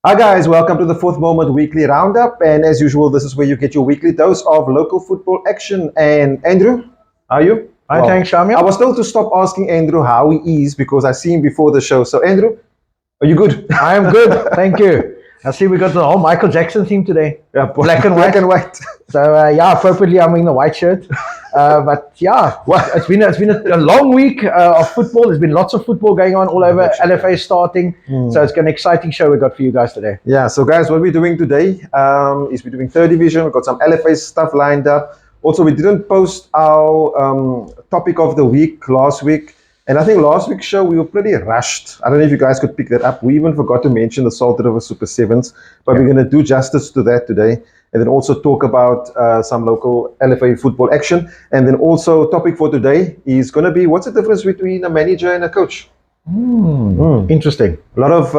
Hi guys, welcome to the Fourth Moment Weekly Roundup, and as usual, this is where you get your weekly dose of local football action. And Andrew, how are you? Hi, thanks, Shamiel. I was told to stop asking Andrew how he is because I see him before the show. So Andrew, are you good? I am good, thank you. I see we got the whole Michael Jackson theme today. Yeah, Black and white. Black and white. So appropriately, I'm wearing the white shirt. But yeah, it's been a long week of football. There's been lots of football going on all over. LFA starting, so it's an exciting show we got for you guys today. Yeah, so guys, what we're doing today is we're doing third division. We've got some LFA stuff lined up. Also, we didn't post our topic of the week last week. And I think last week's show, we were pretty rushed. I don't know if you guys could pick that up. We even forgot to mention the Salt River Super Sevens, but we're going to do justice to that today. And then also talk about some local LFA football action. And then also topic for today is going to be, what's the difference between a manager and a coach? Interesting. A lot of,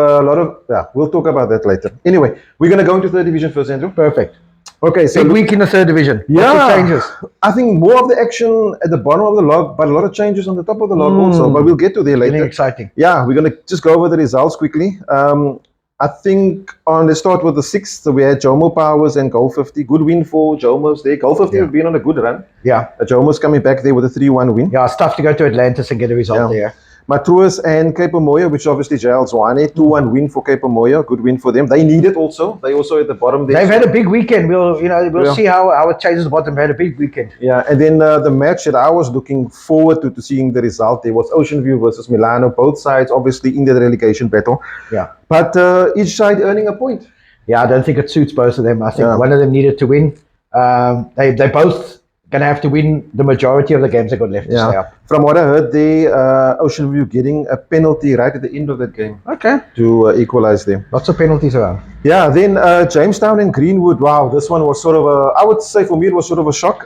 we'll talk about that later. Anyway, we're going to go into third division first, Andrew. Perfect. Okay, so big week in the third division. Yeah, lots of changes. I think more of the action at the bottom of the log, but a lot of changes on the top of the log also. But we'll get to there later. Getting exciting. Yeah, we're gonna just go over the results quickly. I think let's start with the sixth. So we had Jomo Powers and Goal 50. Good win for Jomo's there. Goal 50 have been on a good run. Yeah. Jomo's coming back there with a 3-1 win. Yeah, it's tough to go to Atlantis and get a result there. Matruas and Cape Moya, which obviously JL Zwane, 2-1 win for Cape Moya, good win for them. They need it also. They also at the bottom there. They've had a big weekend. We'll see how it changes the bottom. They had a big weekend. Yeah, and then the match that I was looking forward to seeing the result there was Ocean View versus Milano. Both sides obviously in the relegation battle. Yeah. But each side earning a point. Yeah, I don't think it suits both of them. I think one of them needed to win. They both going to have to win the majority of the games they got left to stay up. From what I heard, Ocean View getting a penalty right at the end of that game. Okay. To equalize them. Lots of penalties around. Yeah, then Jamestown and Greenwood. Wow, this one was sort of I would say for me it was sort of a shock.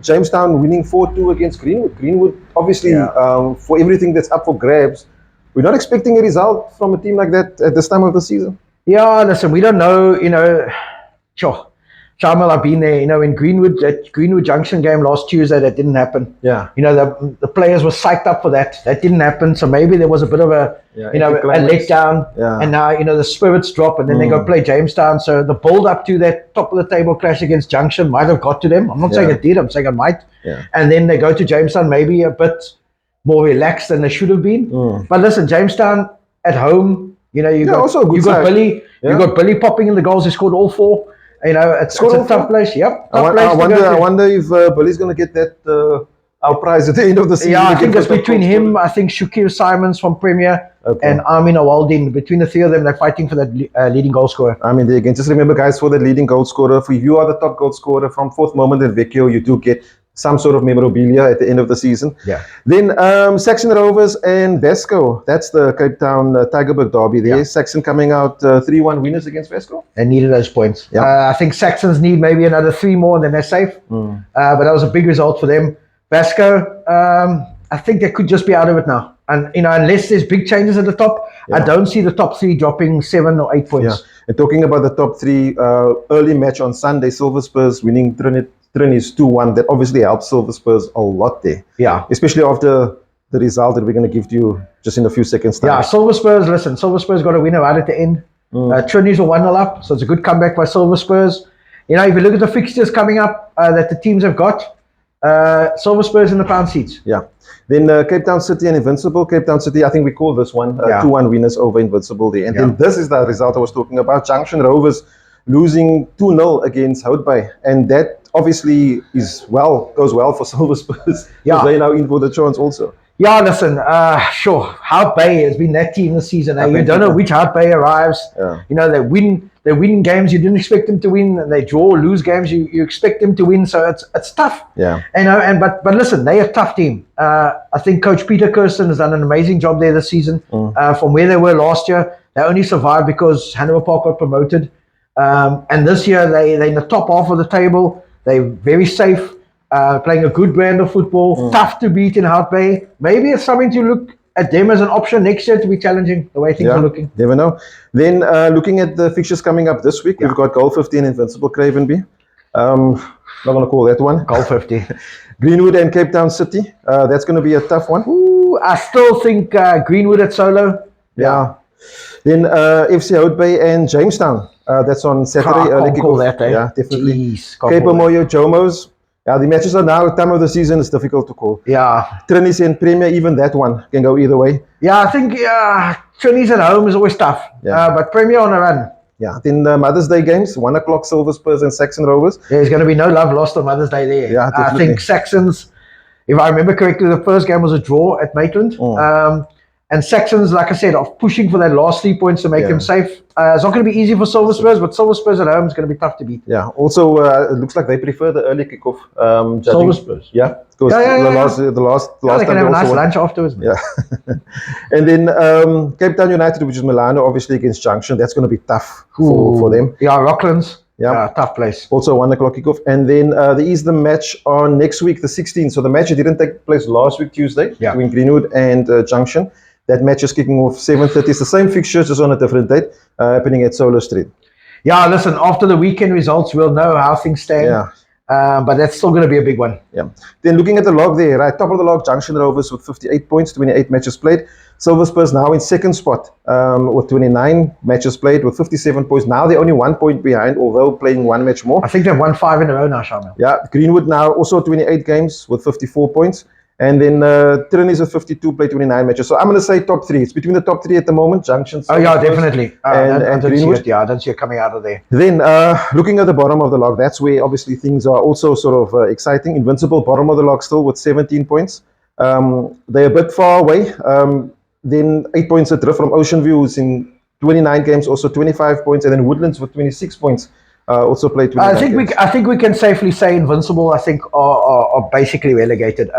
Jamestown winning 4-2 against Greenwood. Greenwood, obviously, for everything that's up for grabs, we're not expecting a result from a team like that at this time of the season. Yeah, listen, we don't know, sure. Shamiel, I've been there, in that Greenwood Junction game last Tuesday, that didn't happen. Yeah. The players were psyched up for that. That didn't happen. So maybe there was a bit of a letdown. Yeah. And now, the spirits drop and then they go play Jamestown. So the build up to that top of the table clash against Junction might have got to them. I'm not saying it did, I'm saying it might. Yeah. And then they go to Jamestown maybe a bit more relaxed than they should have been. But listen, Jamestown at home, you got Billy. You got Billy popping in the goals. He scored all four. It's a tough place. Yep. I wonder if Billy's going to get that our prize at the end of the season. Yeah, I think it's between him. I think Shukir Simons from Premier and Amin Awaldin. Between the three of them, they're fighting for that leading goal scorer. I mean, again, just remember, guys, for the leading goal scorer, if you are the top goal scorer from Fourth Moment and Vecchio, you do get some sort of memorabilia at the end of the season. Yeah. Then Saxon Rovers and Vesco. That's the Cape Town Tigerberg derby there. Yeah. Saxon coming out 3-1 winners against Vesco. They needed those points. Yeah. I think Saxons need maybe another 3 more and then they're safe. But that was a big result for them. Vesco, I think they could just be out of it now. And, unless there's big changes at the top, I don't see the top 3 dropping 7 or 8 points. Yeah. And talking about the top 3, early match on Sunday, Silver Spurs winning Trinis 2-1. That obviously helps Silver Spurs a lot there. Yeah. Especially after the result that we're going to give to you just in a few seconds time. Yeah, Silver Spurs got a winner right at the end. Trinis are 1-0 up, so it's a good comeback by Silver Spurs. If you look at the fixtures coming up that the teams have got, Silver Spurs in the pound seats. Yeah. Then Cape Town City and Invincible. Cape Town City, I think we call this one 2-1 winners over Invincible there. And then this is the result I was talking about. Junction Rovers losing 2-0 against Hout Bay. And that obviously goes well for Silver Spurs. Yeah. They're now in for the chance also. Yeah, listen, sure. Hout Bay has been that team this season. You don't know which Hout Bay arrives. Yeah. They win games you didn't expect them to win, and they draw or lose games you expect them to win. So it's tough. Yeah. But listen, they're a tough team. I think Coach Peter Kirsten has done an amazing job there this season. From where they were last year, they only survived because Hanover Park got promoted. And this year they're in the top half of the table. They're very safe. Playing a good brand of football, tough to beat in Hout Bay. Maybe it's something to look at them as an option next year to be challenging the way things are looking. Never know. Then looking at the fixtures coming up this week, we've got Goal 15 Invincible Cravenby. Not going to call that one. Goal 50. Greenwood and Cape Town City. That's going to be a tough one. Ooh, I still think Greenwood at solo. Yeah. Then FC Houtbay and Jamestown. That's on Saturday. Can't Early call kickoff. that, eh? Yeah, definitely. Jeez, can't Cape call that. Moyo, Jomos. Yeah, the matches are now, time of the season is difficult to call. Yeah. Trinis and Premier, even that one can go either way. Yeah, I think Trinity's at home is always tough. Yeah. But Premier on a run. Yeah, then Mother's Day games, 1 o'clock, Silver Spurs and Saxon Rovers. There's going to be no love lost on Mother's Day there. Yeah, I definitely. think Saxons, if I remember correctly, the first game was a draw at Maitland. And Saxons, like I said, are pushing for that last 3 points to make them safe. It's not going to be easy for Silver Spurs, but Silver Spurs at home is going to be tough to beat. Yeah, also it looks like they prefer the early kickoff. Silver Spurs? Yeah, because the last they can time have a nice won. lunch afterwards. Yeah. And then Cape Town United, which is Milano, obviously against Junction. That's going to be tough for them. Yeah, Rocklands. Yeah, tough place. Also 1 o'clock kickoff. And then there is the match on next week, the 16th. So the match didn't take place last week, Tuesday, between Greenwood and Junction. That match is kicking off 7:30. It's the same fixture, just on a different date, happening at Solar Street. Yeah, listen, after the weekend results, we'll know how things stand. Yeah. But that's still going to be a big one. Yeah. Then looking at the log there, right, top of the log, Junction Rovers with 58 points, 28 matches played. Silver Spurs now in second spot with 29 matches played with 57 points. Now they're only 1 point behind, although playing one match more. I think they've won 5 in a row now, Shamiel. Yeah, Greenwood now also 28 games with 54 points. And then Trinis with 52, played 29 matches. So I'm going to say top 3. It's between the top 3 at the moment, Junction. Oh, yeah, definitely. And Greenwood. I don't see it coming out of there. Then looking at the bottom of the log, that's where obviously things are also sort of exciting. Invincible, bottom of the log still with 17 points. They're a bit far away. Then 8 points adrift from Ocean View, who's in 29 games, also 25 points. And then Woodlands with 26 points. Also played 29 games. I think we can safely say Invincible, I think, are basically relegated.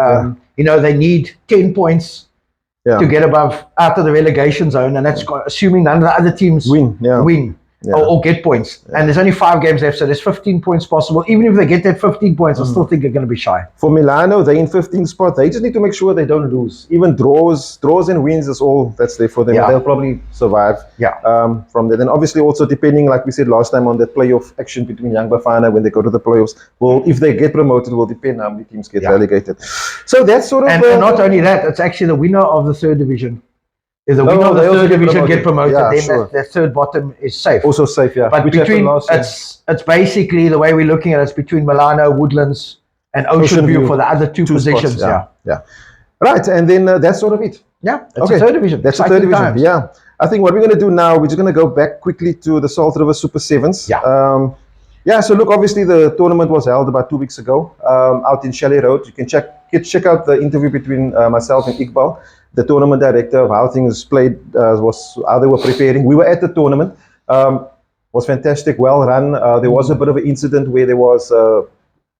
You know, they need 10 points to get out of the relegation zone, and that's assuming none of the other teams win. Or get points. And there's only 5 games left, so there's 15 points possible. Even if they get that 15 points, I still think they're going to be shy. For Milano, they're in 15th spot. They just need to make sure they don't lose. Even draws and wins is all that's there for them. They'll probably survive from there. Then obviously also depending, like we said last time, on the playoff action between Young Bafana when they go to the playoffs. Well, if they get promoted, will depend how many teams get relegated. So that's sort of... And not only that, it's actually the winner of the third division. If the winner of the third division get promoted, then that third bottom is safe. Also safe, yeah. But between it's basically the way we're looking at it, it's between Milano, Woodlands, and Ocean View for the other two positions. Spots, yeah. Right, and then that's sort of it. Yeah, that's the third division. That's the third division. Yeah. I think what we're going to do now, we're just going to go back quickly to the Salt River Super Sevens. Yeah. So look, obviously the tournament was held about 2 weeks ago out in Chalet Road. You can check out the interview between myself and Iqbal, the tournament director, of how things played, how they were preparing. We were at the tournament. Was fantastic, well run. There was a bit of an incident where there was,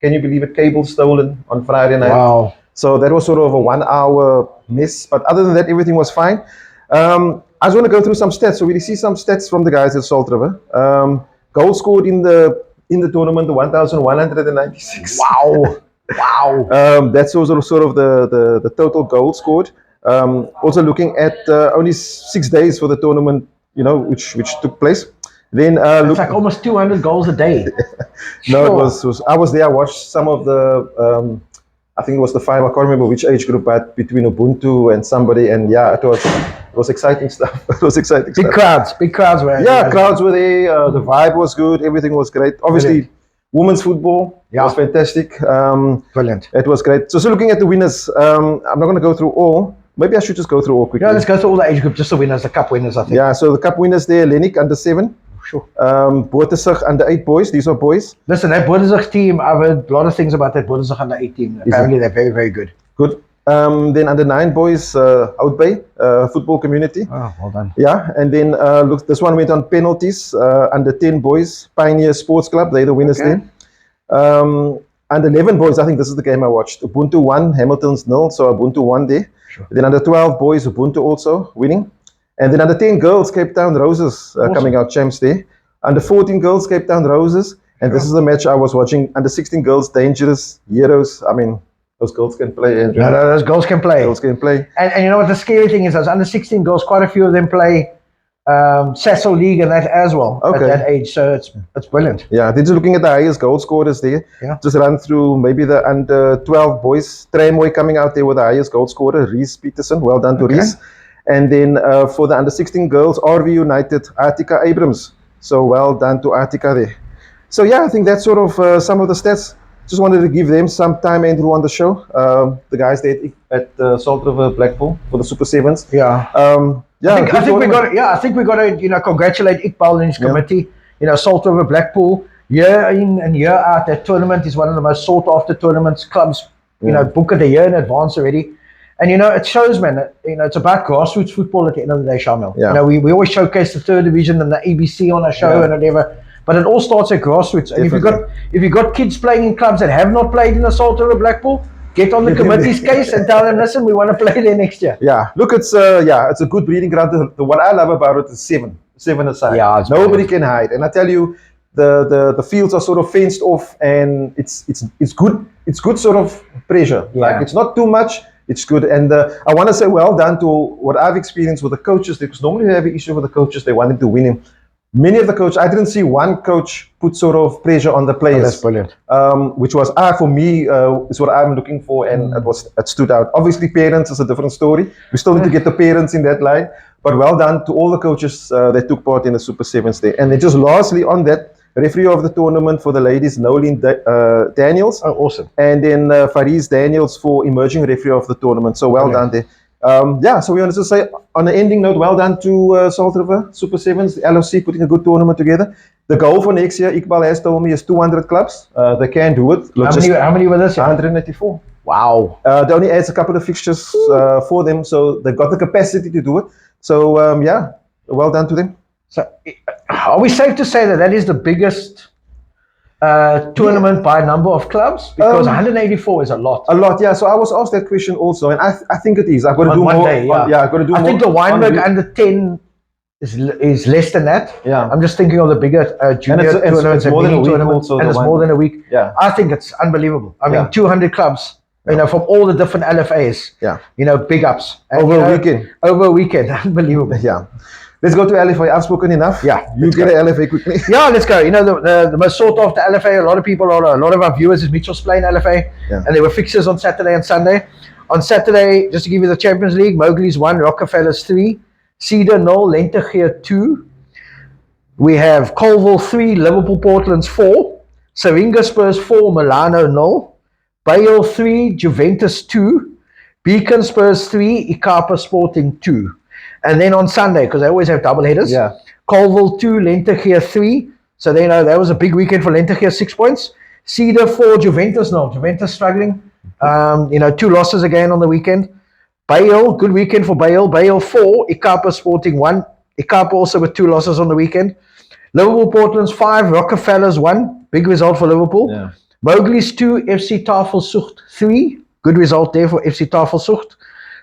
can you believe it, cable stolen on Friday night. Wow. So that was sort of a 1 hour miss. But other than that, everything was fine. I just want to go through some stats. So we see some stats from the guys at Salt River. Goal scored in the tournament, 1,196. Wow. Wow. That's also sort of the total goals scored. Also looking at only 6 days for the tournament, which took place. Then it's like almost 200 goals a day. No, it was. I was there. I watched some of the. I think it was the 5. I can't remember which age group, but between Ubuntu and somebody, and it was exciting stuff. It was exciting. Big crowds were. Yeah, crowds were there. The vibe was good. Everything was great. Obviously, women's football was fantastic. Brilliant. It was great. So looking at the winners, I'm not going to go through all. Maybe I should just go through all quickly. Yeah, let's go through all the age groups, just the winners, the cup winners, I think. Yeah, so the cup winners there, Lenik under 7. Sure. Boertesig under 8 boys. These are boys. Listen, that Boertesig team, I've heard a lot of things about that Boertesig under 8 team. Apparently, they're very, very good. Good. Then under 9 boys, Houtbay, football community. Oh, well done. Yeah, and then look, this one went on penalties. Under 10 boys, Pioneer Sports Club. They're the winners there. Under 11 boys, I think this is the game I watched. Ubuntu 1, Hamilton's 0. So Ubuntu 1 there. Sure. Then under 12 boys, Ubuntu also winning. And then under 10 girls, Cape Town Roses coming out champs there. Under 14 girls, Cape Town Roses. And this is the match I was watching. Under 16 girls, Dangerous Heroes. I mean, those girls can play. Andrew. No, those girls can play. Girls can play. And you know what the scary thing is? Those under 16 girls, quite a few of them play Sasso League and that as well at that age. So it's brilliant. Yeah, they're just looking at the highest goal scorers there. Yeah. Just run through maybe the under 12 boys. Tramway coming out there with the highest goal scorer, Reese Peterson. Well done to Reese. And then for the under-16 girls, RV United, Artika Abrams. So well done to Artika there. So yeah, I think that's sort of some of the stats. Just wanted to give them some time, Andrew, on the show. The guys there at Salt River Blackpool for the Super Sevens. Yeah. I think we got. Yeah, I think we got to congratulate Iqbal and his committee. Salt River Blackpool, year in and year out, that tournament is one of the most sought after tournaments. Clubs, book it a year in advance already. And it shows, man, that, it's about grassroots football at the end of the day, Shamiel. Yeah. We always showcase the third division and the ABC on our show and whatever. But it all starts at grassroots. And if you've got kids playing in clubs that have not played in the Salt River Blackpool, get on the committee's case and tell them, listen, we want to play there next year. Yeah, look, it's a good breeding ground. What I love about it is seven aside. Yeah, nobody can hide. And I tell you, the fields are sort of fenced off, and it's good. It's good sort of pressure. Yeah. Like, it's not too much. It's good. And I want to say well done to what I've experienced with the coaches, because normally we have an issue with the coaches. They wanted to win him. Many of the coaches, I didn't see one coach put sort of pressure on the players. Oh, that's brilliant. Which was, for me, is what I'm looking for, and it stood out. Obviously, parents is a different story. We still need to get the parents in that line. But well done to all the coaches that took part in the Super Sevens day. And then just lastly on that, referee of the tournament for the ladies, Nolene Daniels. Oh, awesome. And then Fariz Daniels for emerging referee of the tournament. So well done there. So we wanted to say, on an ending note, well done to Salt River Super Sevens, the LFC, putting a good tournament together. The goal for next year, Iqbal has told me, is 200 clubs. They can do it. How many were this? 184. Wow. They only adds a couple of fixtures for them, so they've got the capacity to do it. So well done to them. So, are we safe to say that is the biggest tournament by number of clubs? Because 184 is a lot. A lot, yeah. So I was asked that question also, and I think it is. I've got to do more. Day, yeah. I've got to do more. I think the Weinberg under 10 is less than that. Yeah. I'm just thinking of the bigger junior tournaments and mini tournaments, and it's more than a week. Yeah. I think it's unbelievable. I mean, 200 clubs. From all the different LFAs. Yeah. Big ups. And, over a weekend. Over a weekend, unbelievable. Yeah. Let's go to LFA. I've spoken enough. Yeah. You get an LFA quickly. Yeah, let's go. The most sought after LFA, a lot of our viewers is Mitchell's playing LFA. Yeah. And there were fixtures on Saturday and Sunday. On Saturday, just to give you the Champions League, Mowgli's 1, Rockefellers 3, Cedar 0, Lentegeur 2. We have Colville 3, Liverpool Portland's 4, Saringa Spurs 4, Milano 0, Bale 3, Juventus 2, Beacon Spurs 3, Ikapa Sporting 2. And then on Sunday, because they always have double headers, Colville 2, Lentegeur 3. So that was a big weekend for Lentegeur, 6 points. Cedar 4, Juventus 0. Juventus struggling. 2 losses again on the weekend. Bale, good weekend for Bale. Bale 4, Ikapa Sporting 1. Ikapa also with 2 losses on the weekend. Liverpool Portland's 5, Rockefellers 1. Big result for Liverpool. Yeah. Mowgli's 2, FC Tafelzucht 3. Good result there for FC Tafelzucht.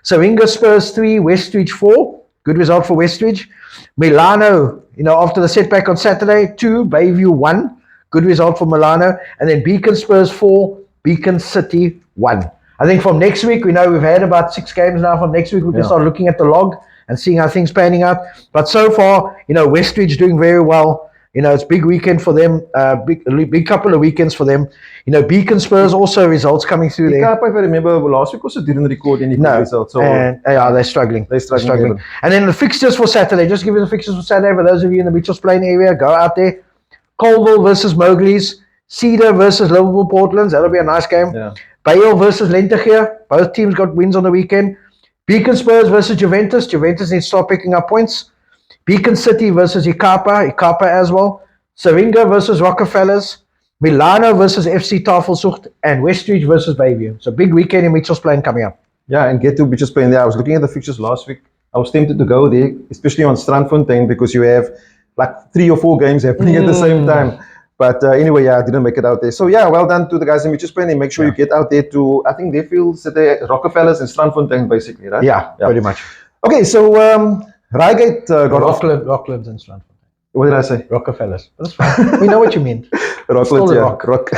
Saringa Spurs 3, Westridge 4. Good result for Westridge. Milano, after the setback on Saturday, 2, Bayview 1. Good result for Milano. And then Beacon Spurs 4, Beacon City 1. I think from next week, we've had about 6 games now. From next week, we can start looking at the log and seeing how things panning out. But so far, Westridge doing very well. It's big weekend for them. Big couple of weekends for them. Beacon Spurs also results coming through there. If I remember, last week also didn't record any results. So they're struggling. They're struggling. And then the fixtures for Saturday. Just give you the fixtures for Saturday for those of you in the Mitchells Plain area. Go out there. Colville versus Mowgli's. Cedar versus Liverpool Portland's. That'll be a nice game. Yeah. Bale versus Lentegeur. Both teams got wins on the weekend. Beacon Spurs versus Juventus. Juventus needs to start picking up points. Beacon City versus Ikapa as well. Saringa versus Rockefellers. Milano versus FC Tafelzucht. And Westridge versus Bayview. So big weekend in Mitchells Plain coming up. Yeah, and get to Mitchells Plain there. I was looking at the fixtures last week. I was tempted to go there, especially on Strandfontein, because you have like 3 or 4 games happening at the same time. But anyway, I didn't make it out there. So well done to the guys in Mitchells Plain, and make sure you get out there to, I think they feel that Rockefellers and Strandfontein basically, right? Yeah, pretty much. Okay, so Reigate got Rocklands and Strandfontein. What did I say? Rockefellers. That's fine. We know what you mean. Rocklands, Rock.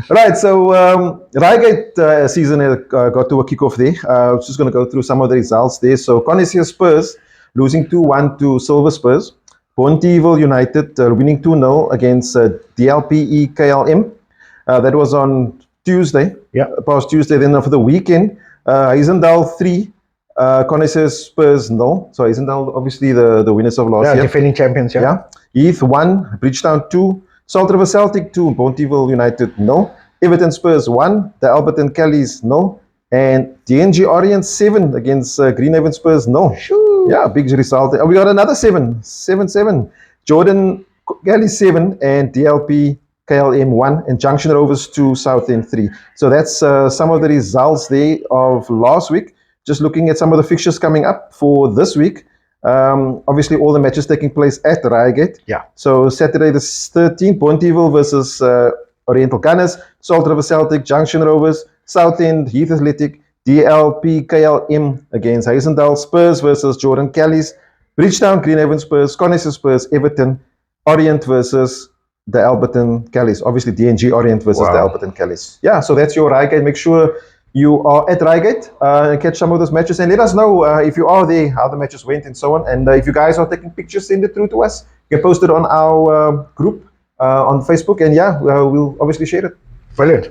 Right, so Reigate season got to a kickoff there. I was just going to go through some of the results there. So Connesia Spurs losing 2-1 to Silver Spurs. Bonteheuwel United winning 2-0 against DLPE KLM. That was on Tuesday. Yeah. Past Tuesday. Then for the weekend, Isendal 3, Connoisseurs Spurs 0. So Isendal obviously the winners of last year. Defending champions, Yeah. Heath 1, Bridgetown 2, Salt River Celtic 2, Bonteheuwel United 0, Everton Spurs 1, the Alberton Callies 0, and DNG Orient 7 against Greenhaven Spurs 0. Shoo. Yeah, big result. We got another 7. Jordan Galley 7 and DLP KLM 1 and Junction Rovers 2, Southend 3. So that's some of the results there of last week. Just looking at some of the fixtures coming up for this week. Obviously, all the matches taking place at Reigate. Yeah. So Saturday the 13th, Bonteheuwel versus Oriental Gunners, Salt River Celtic, Junction Rovers, Southend, Heath Athletic, DLP KLM against Heisendal, Spurs versus Jordan Callies, Bridgetown, Greenhaven Spurs, Connoisseurs Spurs, Everton, Orient versus the Alberton Callies. Obviously, DNG Orient versus the Alberton Callies. Yeah, so that's your Reigate. Make sure you are at Reigate and catch some of those matches, and let us know if you are there, how the matches went and so on. And if you guys are taking pictures, send it through to us. You can post it on our group on Facebook, and yeah, we'll obviously share it. Brilliant.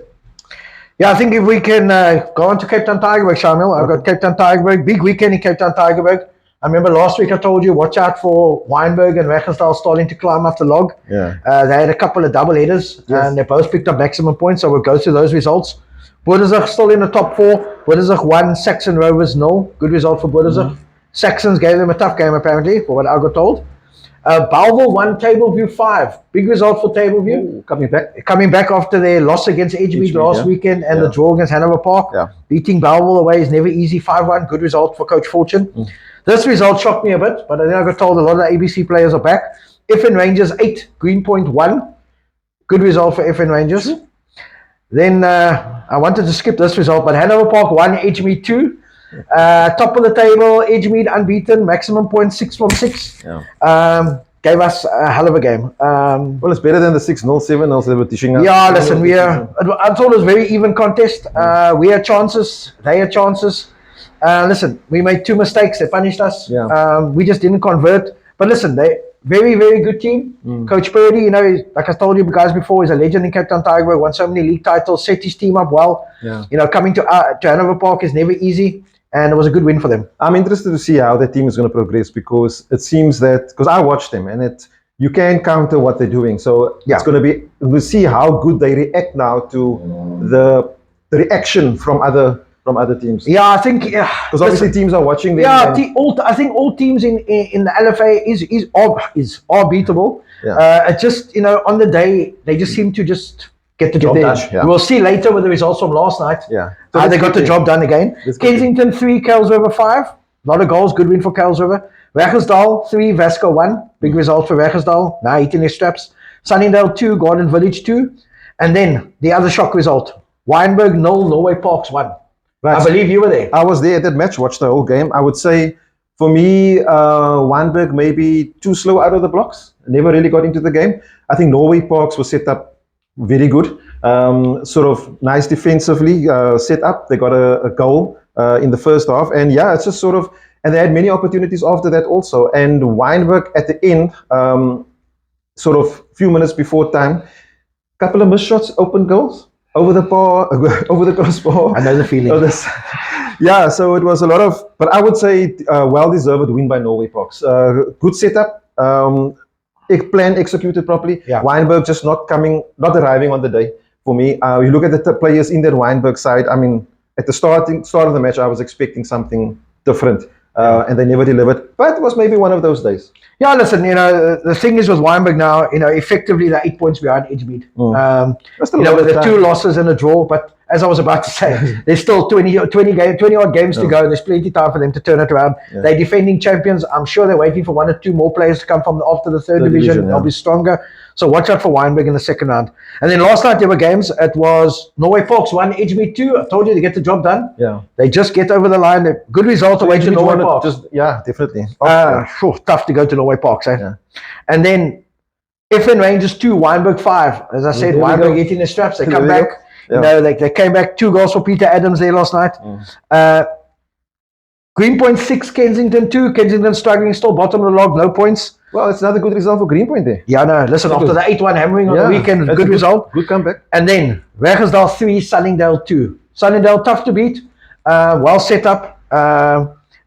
Yeah, I think if we can go on to Cape Town Tigerberg, Shamiel. I've got Cape Town Tigerberg, big weekend in Cape Town Tigerberg. I remember last week I told you, watch out for Wynberg and Wagensdal starting to climb up the log. Yeah. They had a couple of double headers, and they both picked up maximum points, so we'll go through those results. Boerdersig still in the top 4. Boerdersig 1, Saxon Rovers 0. Good result for Boerdersig. Saxons gave them a tough game, apparently, for what I got told. Bellville 1, Tableview 5. Big result for Tableview. Coming back after their loss against Edgemead last weekend and the draw against Hanover Park. Yeah. Beating Bellville away is never easy. 5-1. Good result for Coach Fortune. This result shocked me a bit, but then I got told a lot of the ABC players are back. FN Rangers 8, Greenpoint 1. Good result for FN Rangers. Then I wanted to skip this result, but Hanover Park 1, Edgemead 2. Top of the table, Edgemead unbeaten, maximum points 6 from 6. Yeah. Gave us a hell of a game. Well, it's better than the 6-0, 7-0 they were dishing out. Yeah, listen, I thought it was a very even contest. We had chances, they had chances. Listen, we made 2 mistakes, they punished us. Yeah. We just didn't convert. But listen, they very, very good team. Coach Purdy, you know, like I told you guys before, he's a legend in Cape Town Tigerberg, won so many league titles, set his team up well. Yeah. You know, coming to Hanover Park is never easy, and it was a good win for them. I'm interested to see how the team is going to progress, because it seems that, because I watched them, and you can counter what they're doing. So it's going to be, we'll see how good they react now to the reaction from other teams. Yeah, I think because obviously teams are watching them. Yeah, I think all teams in the LFA are beatable. Yeah. It's just, you know, on the day they just seem to just get the job done. Yeah. We'll see later with the results from last night. Yeah, so they got the job done again. Kensington 3, Kuilsriver 5. A lot of goals, good win for Kuilsriver. Wagensdal 3, Vasco 1. Big result for Wagensdal. Now eating their straps. Sunningdale 2, Garden Village 2. And then the other shock result. Wynberg 0, Norway Parks 1. Right. I believe you were there. I was there at that match, watched the whole game. I would say, for me, Wynberg maybe too slow out of the blocks. Never really got into the game. I think Norway Parks was set up very good. Sort of nice defensively set up. They got a goal in the first half. And yeah, it's just sort of, and they had many opportunities after that also. And Wynberg at the end, sort of few minutes before time, couple of missed shots, open goals. Over the bar, over the crossbar. I know the feeling. Yeah, so it was a lot of, but I would say well-deserved win by Norway Parks. Good setup, plan executed properly. Yeah. Wynberg just not arriving on the day for me. You look at the players in that Wynberg side. I mean, at the start of the match, I was expecting something different, and they never delivered. But it was maybe one of those days. Yeah, listen, you know, the thing is with Wynberg now, you know, effectively they're 8 points behind Edgemead. You know, with the 2 losses and a draw, but as I was about to say, there's still 20 odd games to go. There's plenty of time for them to turn it around. Yeah. They're defending champions. I'm sure they're waiting for 1 or 2 more players to come from after the third division. They'll be stronger. So watch out for Wynberg in the second round. And then last night there were games. It was Norway Parks 1, Edgemead 2. I told you to get the job done. Yeah. They just get over the line. Good result away to Norway Parks. Definitely. Tough to go to Norway Parks, eh? Yeah. And then FN Rangers 2, Wynberg 5. As I said, Wynberg getting the straps. They come back. Yeah. You know, they came back. 2 goals for Peter Adams there last night. Greenpoint 6, Kensington 2. Kensington struggling still, bottom of the log, no points. Well, it's another good result for Greenpoint there. Yeah, no, listen, after the 8-1 hammering on the weekend, good result. Good comeback. And then Wagensdal 3, Sunningdale 2. Sunningdale tough to beat, well set up.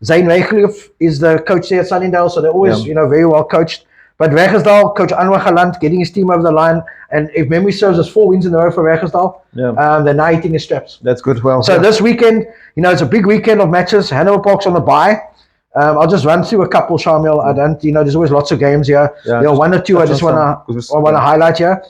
Zane Wegelhof is the coach there at Sunningdale, so they're always, very well coached. But Wegersdal, Coach Anwar Galant, getting his team over the line, and if memory serves, us 4 wins in a row for Wegersdal. They're now hitting his straps. That's good. Well, so this weekend, it's a big weekend of matches. Hanover Park's on the bye. I'll just run through a couple, Shamiel. I don't, there's always lots of games here. One or two I just want to highlight here.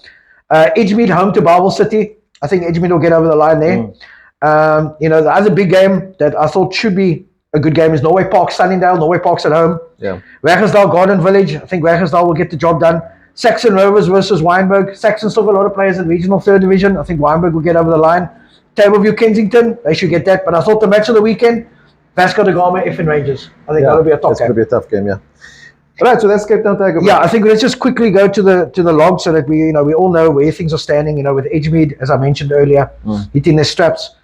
Edgemead home to Bellville City. I think Edgemead will get over the line there. The other big game that I thought should be a good game is Norway Park, Sunningdale. Norway Park's at home. Wegersdal, Garden Village. I think Wegersdal will get the job done. Saxon Rovers versus Wynberg. Saxon still got a lot of players in regional 3rd division. I think Wynberg will get over the line. Tableview, Kensington. They should get that. But I thought the match of the weekend, Vasco da Gama, Effin Rangers. I think that'll be a top game. It's going to be a tough game, Right, so that's Cape Town Tiger. Yeah, I think let's just quickly go to the log so that we all know where things are standing. With Edgemead, as I mentioned earlier, hitting their straps.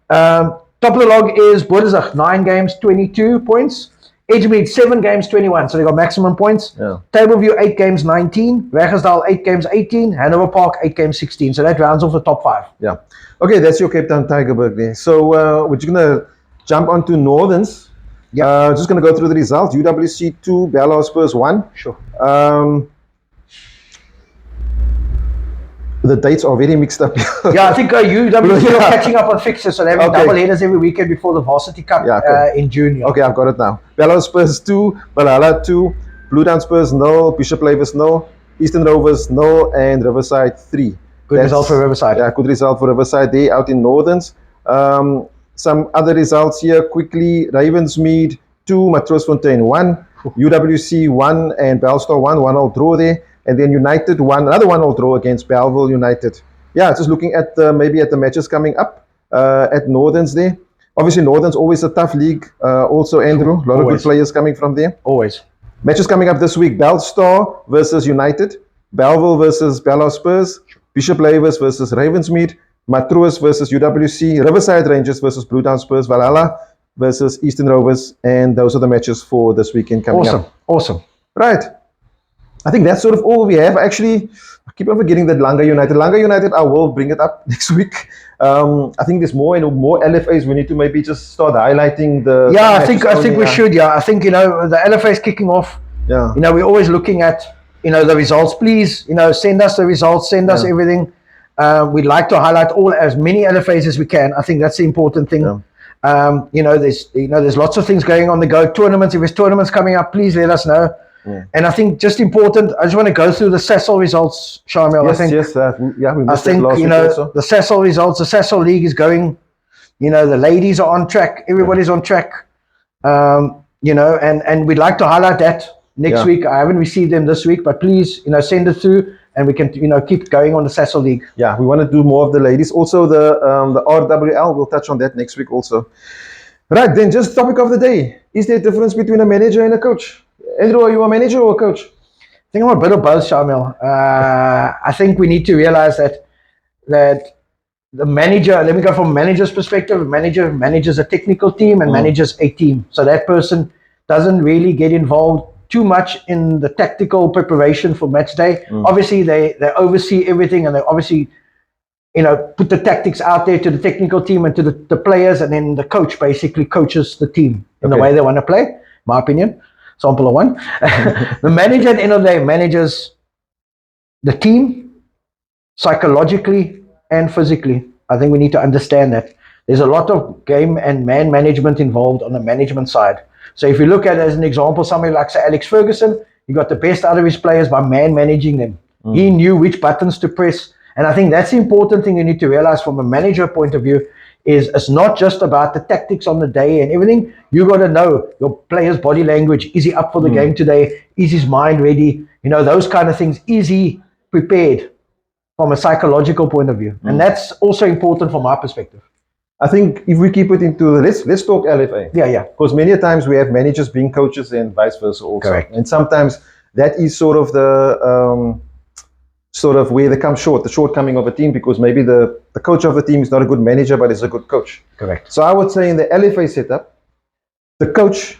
Top of the log is Boerdenzag, 9 games, 22 points. Edgemead, 7 games, 21, so they got maximum points. Tableview, 8 games, 19. Wegersdal, 8 games, 18. Hanover Park, 8 games, 16. So that rounds off the top 5. Yeah. Okay, that's your Cape Town Tigerberg there. So we're just going to jump onto Northerns. Just going to go through the results. UWC 2, Bella Spurs 1. Sure. The dates are very mixed up. I think UWC are catching up on fixtures, so they're having double headers every weekend before the Varsity Cup in June. Okay, I've got it now. Bella Spurs 2, Valhalla 2, Blue Down Spurs 0, Bishop Lavis 0, Eastern Rovers 0, and Riverside 3. Good result for Riverside. Yeah, good result for Riverside. They out in Northerns. Some other results here quickly. Ravensmead 2, Matroosfontein 1, UWC 1, and Bellstar 1, 1-0 draw there. And then United 1, another 1-0 draw against Bellville United. Just looking at maybe at the matches coming up at Northerns there. Obviously, Northerns always a tough league. Also, Andrew, a lot of good players coming from there. Always. Matches coming up this week: Bellstar versus United, Bellville versus Bella Spurs, Bishop Lavis versus Ravensmead, Matroos versus UWC, Riverside Rangers versus Blue Down Spurs, Valhalla versus Eastern Rovers, and those are the matches for this weekend coming up. Awesome. Right. I think that's sort of all we have. Actually, I keep on forgetting that Langa United. Langa United, I will bring it up next week. I think there's more and more LFAs. We need to maybe just start highlighting the. I think we should. I think the LFA is kicking off. We're always looking at the results. Please, send us the results. Send us everything. We'd like to highlight as many LFAs as we can. I think that's the important thing. There's lots of things going on the go. Tournaments. If there's tournaments coming up, please let us know. And I think just important, I just want to go through the Cecil results, Shamiel. We missed that last week also. The Cecil results, the Cecil League is going, the ladies are on track, everybody's on track, and we'd like to highlight that next week. I haven't received them this week, but please, send it through and we can, keep going on the Cecil League. Yeah, we want to do more of the ladies. Also the RWL, we'll touch on that next week also. Right, then just topic of the day. Is there a difference between a manager and a coach? Andrew, are you a manager or a coach? I think I'm a bit of both, Shamiel. I think we need to realize that the manager, let me go from a manager's perspective, a manager manages a technical team and manages a team. So that person doesn't really get involved too much in the tactical preparation for match day. Obviously, they oversee everything and they obviously put the tactics out there to the technical team and to the players, and then the coach basically coaches the team in the way they want to play, my opinion. Sample of one. The manager at the end of the day manages the team psychologically and physically. I think we need to understand that. There's a lot of game and man management involved on the management side. So if you look at it as an example, somebody like Sir Alex Ferguson, he got the best out of his players by man managing them. He knew which buttons to press. And I think that's the important thing you need to realize from a manager point of view, is it's not just about the tactics on the day and everything. You got to know your player's body language. Is he up for the game today? Is his mind ready? Those kind of things. Is he prepared from a psychological point of view? And that's also important from our perspective. I think if we keep it into let's talk LFA. Yeah. Because many times we have managers being coaches and vice versa also. Correct. And sometimes that is sort of the where they come short, the shortcoming of a team, because maybe the coach of the team is not a good manager, but is a good coach. Correct. So I would say in the LFA setup, the coach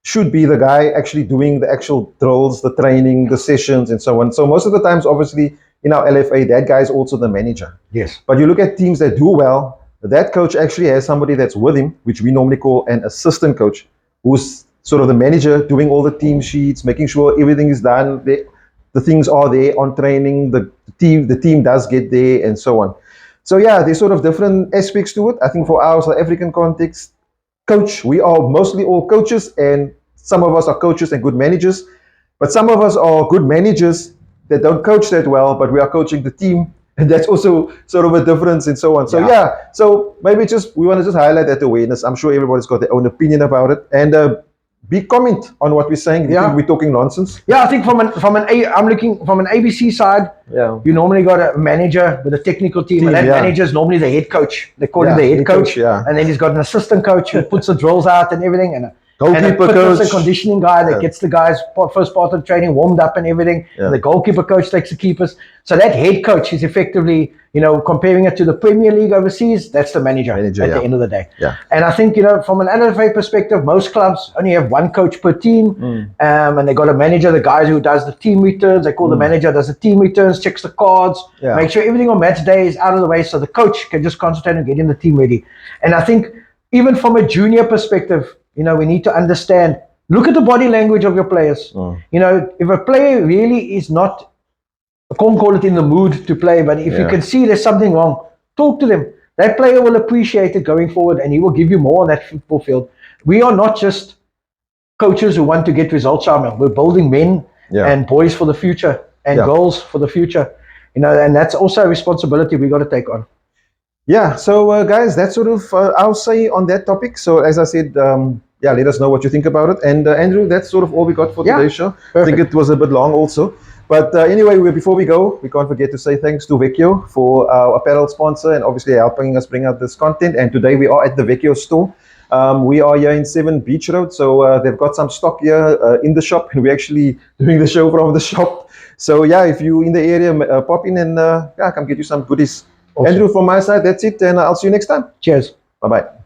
should be the guy actually doing the actual drills, the training, the sessions, and so on. So most of the times, obviously, in our LFA, that guy is also the manager. Yes. But you look at teams that do well, that coach actually has somebody that's with him, which we normally call an assistant coach, who's sort of the manager, doing all the team sheets, making sure everything is done. The things are there on training. The team does get there, and so on. So yeah, there's sort of different aspects to it. I think for our South African context, coach, we are mostly all coaches, and some of us are coaches and good managers, but some of us are good managers that don't coach that well, but we are coaching the team, and that's also sort of a difference and so on. So yeah, so maybe we want to just highlight that awareness. I'm sure everybody's got their own opinion about it, and big comment on what we're saying. You think we're talking nonsense? Yeah, I think I'm looking from an ABC side. Yeah, you normally got a manager with a technical team, and that manager is normally the head coach. They call him the head coach, and then he's got an assistant coach who puts the drills out and everything, and a fitness and conditioning guy that gets the guys first part of the training warmed up and everything. And the goalkeeper coach takes the keepers. So that head coach is effectively, comparing it to the Premier League overseas, that's the manager at the end of the day. Yeah. And I think, from an LFA perspective, most clubs only have one coach per team, and they got a manager, the guy who does the team returns. They call the manager, does the team returns, checks the cards, make sure everything on match day is out of the way, so the coach can just concentrate on getting the team ready. And I think even from a junior perspective, we need to understand, look at the body language of your players. If a player really is not, I can't call it in the mood to play, but if you can see there's something wrong, talk to them. That player will appreciate it going forward, and he will give you more on that football field. We are not just coaches who want to get results, Shamiel. We're building men and boys for the future, and girls for the future. And that's also a responsibility we got to take on. Yeah, so guys, that's sort of I'll say on that topic. So as I said, let us know what you think about it. And Andrew, that's sort of all we got for today's show. Perfect. I think it was a bit long also. But anyway, before we go, we can't forget to say thanks to Vecchio for our apparel sponsor and obviously helping us bring out this content. And today we are at the Vecchio store. We are here in 7 Beach Road. So they've got some stock here in the shop, and we're actually doing the show from the shop. So yeah, if you're in the area, pop in and come get you some goodies. Awesome. Andrew, from my side, that's it, and I'll see you next time. Cheers. Bye-bye.